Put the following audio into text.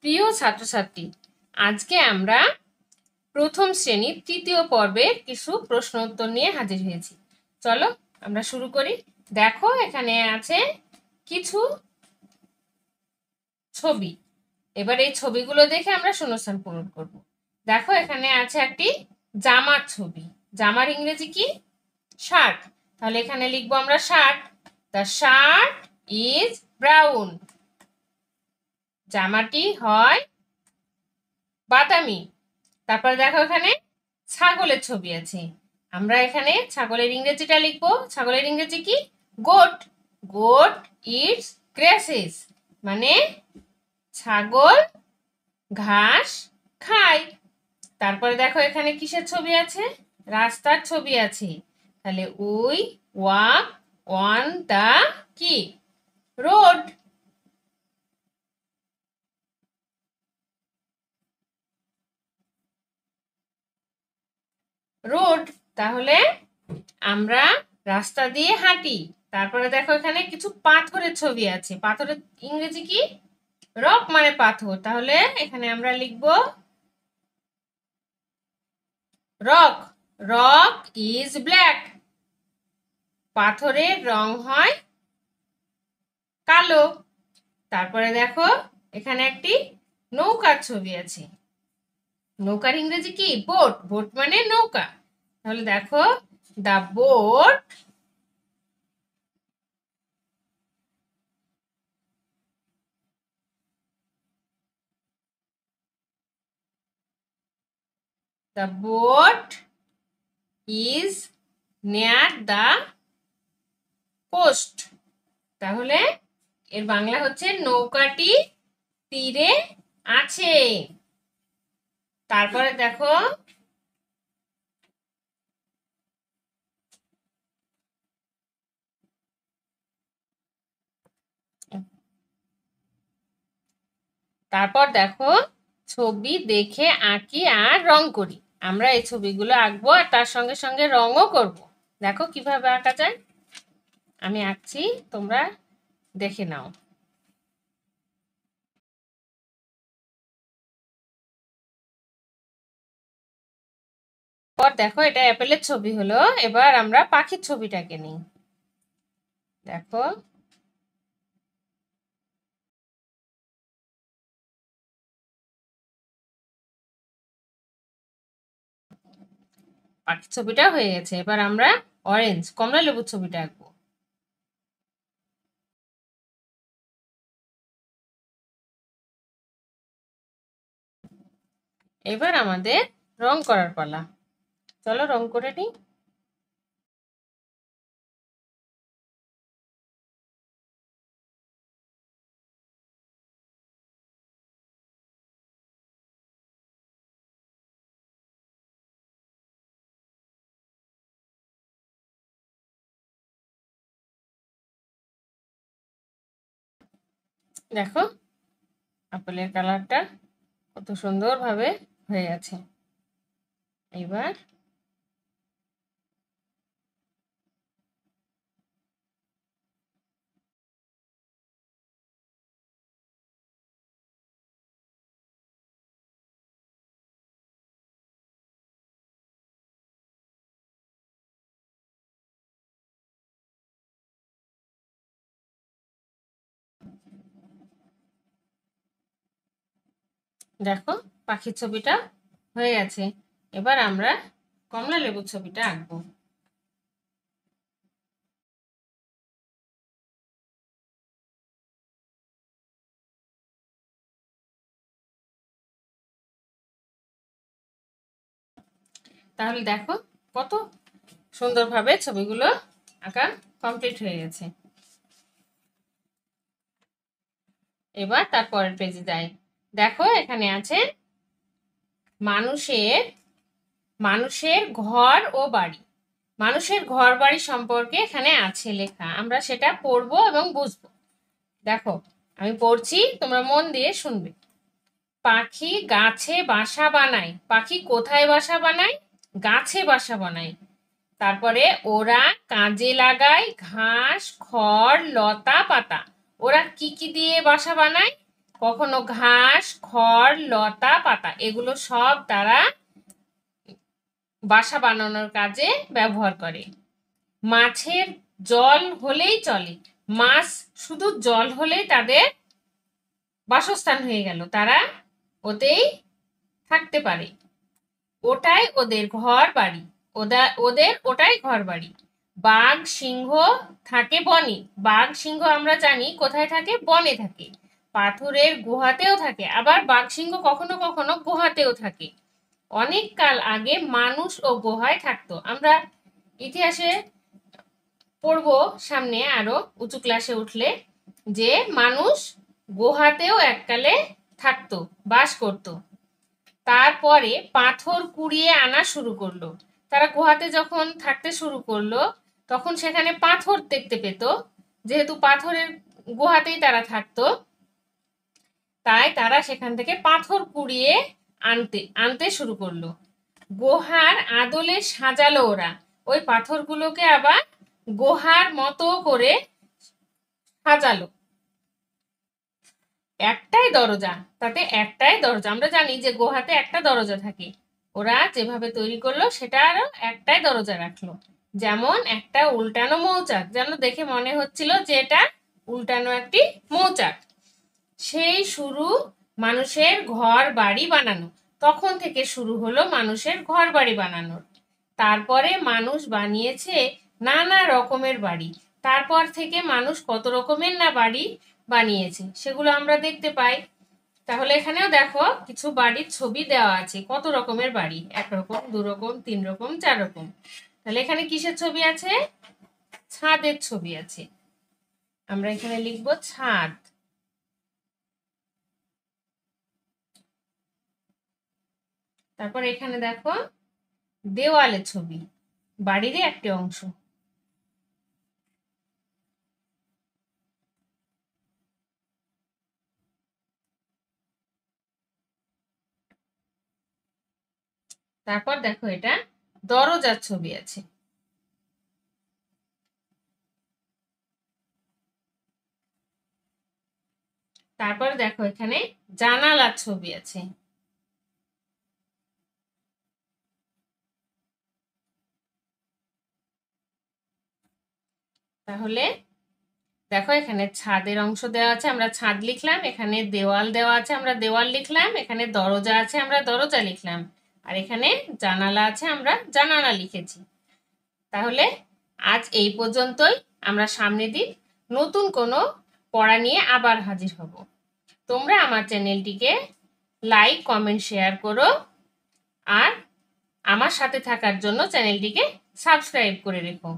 প্রিয় ছাত্রছাত্রী, আজকে আমরা প্রথম শ্রেণীর তৃতীয় পর্বের কিছু প্রশ্ন উত্তর নিয়ে হাজির হয়েছি। চলো আমরা শুরু করি। দেখো, এখানে আছে কিছু ছবি। এবার এই ছবিগুলো দেখে আমরা শূন্যস্থান পূরণ করব। দেখো, এখানে আছে একটি জামার ছবি। জামার ইংরেজি কি? শার্ট। তাহলে এখানে লিখবো আমরা shirt. The shirt is brown. জামাটি হয় বাদামি। তারপর দেখো, এখানে ছাগলের ছবি আছে। আমরা এখানে ছাগলের ইংরেজিটা লিখবো। ছাগলের ইংরেজি কি? গোট। গোট ইটস গ্রাসেস, মানে ছাগল ঘাস খায়। তারপরে দেখো, এখানে কিসের ছবি আছে? রাস্তার ছবি আছে। তাহলে উই ওয়াক অন দা কি? রোড। রোড, তাহলে আমরা রাস্তা দিয়ে হাঁটি। তারপরে দেখো, এখানে কিছু পাথরের ছবি আছে। পাথরের ইংরেজি কি? রক, মানে পাথর। তাহলে এখানে আমরা লিখব রক। Rock is black. পাথরের রং হয় কালো। তারপরে দেখো, এখানে একটি নৌকার ছবি আছে। নৌকার ইংরেজি কি? বোট। বোট মানে নৌকা। তাহলে দেখো, the boat the boat is near the coast. তাহলে এর বাংলা হচ্ছে নৌকাটি তীরে আছে। তারপরে দেখো, ছবি দেখে আঁকি আর রং করি। আমরা এই ছবিগুলো আঁকবো আর তার সঙ্গে সঙ্গে রঙও করব। দেখো কিভাবে আঁকা যায়। আমি আঁকছি, তোমরা দেখে নাও। দেখো, এটা অ্যাপেলের ছবি হলো। এবার আমরা পাখির ছবিটাকে নিই। দেখো, পাখির ছবিটা হয়ে গেছে। এবার আমরা অরেঞ্জ, কমলা লেবুর ছবিটা আঁকবো। এবার আমাদের রং করার পালা। চলো রং করে নিই। দেখো, আপেলের কালারটা কত সুন্দরভাবে হয়ে গেছে। এবার দেখো, পাখির ছবিটা হয়ে গেছে। এবার আমরা কমলা লেবুর ছবিটা আঁকবো। তাহলে দেখো, কত সুন্দরভাবে ছবিগুলো আঁকা কমপ্লিট হয়ে গেছে। এবার তারপরের পেজে যাই। দেখো, এখানে আছে মানুষের ঘর ও বাড়ি। মানুষের ঘর বাড়ি সম্পর্কে এখানে আছে লেখা। আমরা সেটা পড়বো এবং বুঝবো। দেখো, আমি পড়ছি, তোমরা মন দিয়ে শুনবে। পাখি গাছে বাসা বানায়। পাখি কোথায় বাসা বানায়? গাছে বাসা বানায়। তারপরে ওরা কাজে লাগায় ঘাস, খড়, লতা, পাতা। ওরা কি কি দিয়ে বাসা বানায়? কখনো ঘাস, খড়, লতা পাতা এগুলো সব তারা বাসা বানানোর কাজে ব্যবহার করে। মাছের জল হলেই চলে, মাছ শুধু জল হলেই তাদের বাসস্থান হয়ে গেল, তারা ওতেই থাকতে পারে, ওটাই ওদের ঘর বাড়ি, ওদের ওটাই ঘর বাড়ি। বাঘ সিংহ থাকে বনে, বাঘ সিংহ আমরা জানি কোথায় থাকে, বনে থাকে, পাথরের গুহাতেও থাকে, আবার বাঘ সিংহ কখনো কখনো গুহাতেও থাকে। অনেক কাল আগে মানুষ ও গুহায় থাকতো, আমরা ইতিহাসে পড়বো সামনে আরো উঁচু ক্লাসে উঠলে, যে মানুষ গুহাতেও এককালে থাকতো, বাস করত। তারপরে পাথর কুড়িয়ে আনা শুরু করলো, তারা গুহাতে যখন থাকতে শুরু করলো তখন সেখানে পাথর দেখতে পেত, যেহেতু পাথরের গুহাতেই তারা থাকতো, তাই তারা সেখান থেকে পাথর কুড়িয়ে আনতে শুরু করলো। গুহার আদলে সাজালো ওরা, ওই পাথরগুলোকে আবার গুহার মতো করে সাজালো। একটাই দরজা, তাতে একটাই দরজা, আমরা জানি যে গুহাতে একটা দরজা থাকে, ওরা যেভাবে তৈরি করলো সেটা আরো একটাই দরজা রাখলো, যেমন একটা উল্টানো মৌচাক, যেন দেখে মনে হচ্ছিল যে এটা উল্টানো একটি মৌচাক। সেই শুরু মানুষের ঘর বাড়ি বানানো, তখন থেকে শুরু হলো মানুষের ঘর বাড়ি বানানোর। তারপরে মানুষ বানিয়েছে নানা রকমের বাড়ি, তারপর থেকে মানুষ কত রকমের না বাড়ি বানিয়েছে সেগুলো আমরা দেখতে পাই। তাহলে এখানেও দেখো কিছু বাড়ির ছবি দেওয়া আছে, কত রকমের বাড়ি, 1 রকম, 2 রকম, 3 রকম, 4 রকম। তাহলে এখানে কিসের ছবি আছে? ছাদের ছবি আছে, আমরা এখানে লিখবো ছাদ। তারপর এখানে দেখো দেওয়ালের ছবি, বাড়িরই একটি অংশ। তারপর দেখো এটা দরজার ছবি আছে। তারপর দেখো এখানে জানালার ছবি আছে। তাহলে দেখো এখানে ছাদের অংশ দেওয়া আছে, আমরা ছাদ লিখলাম, এখানে দেওয়াল দেওয়া আছে, আমরা দেওয়াল লিখলাম, এখানে দরজা আছে, আমরা দরজা লিখলাম, আর এখানে জানালা আছে, আমরা জানালা লিখেছি। তাহলে আজ এই পর্যন্তই, আমরা সামনের দিন নতুন কোনো পড়া নিয়ে আবার হাজির হব। তোমরা আমার চ্যানেলটিকে লাইক, কমেন্ট, শেয়ার করো, আর আমার সাথে থাকার জন্য চ্যানেলটিকে সাবস্ক্রাইব করে রেখো।